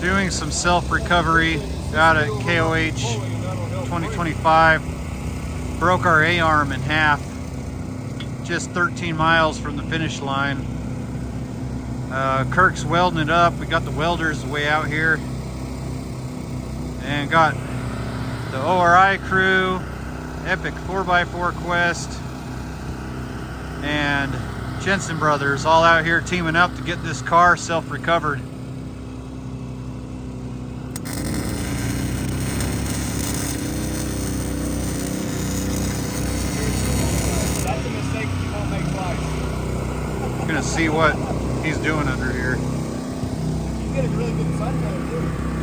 Doing some self-recovery out at KOH 2025. Broke our A-arm in half, just 13 miles from the finish line. Kirk's welding it up. We got the welders way out here, and got the ORI crew, Epic 4x4 Quest, and Jensen Brothers all out here teaming up to get this car self-recovered. That's a mistake you won't make twice. Gonna see what he's doing under here. You get a really good sun color too.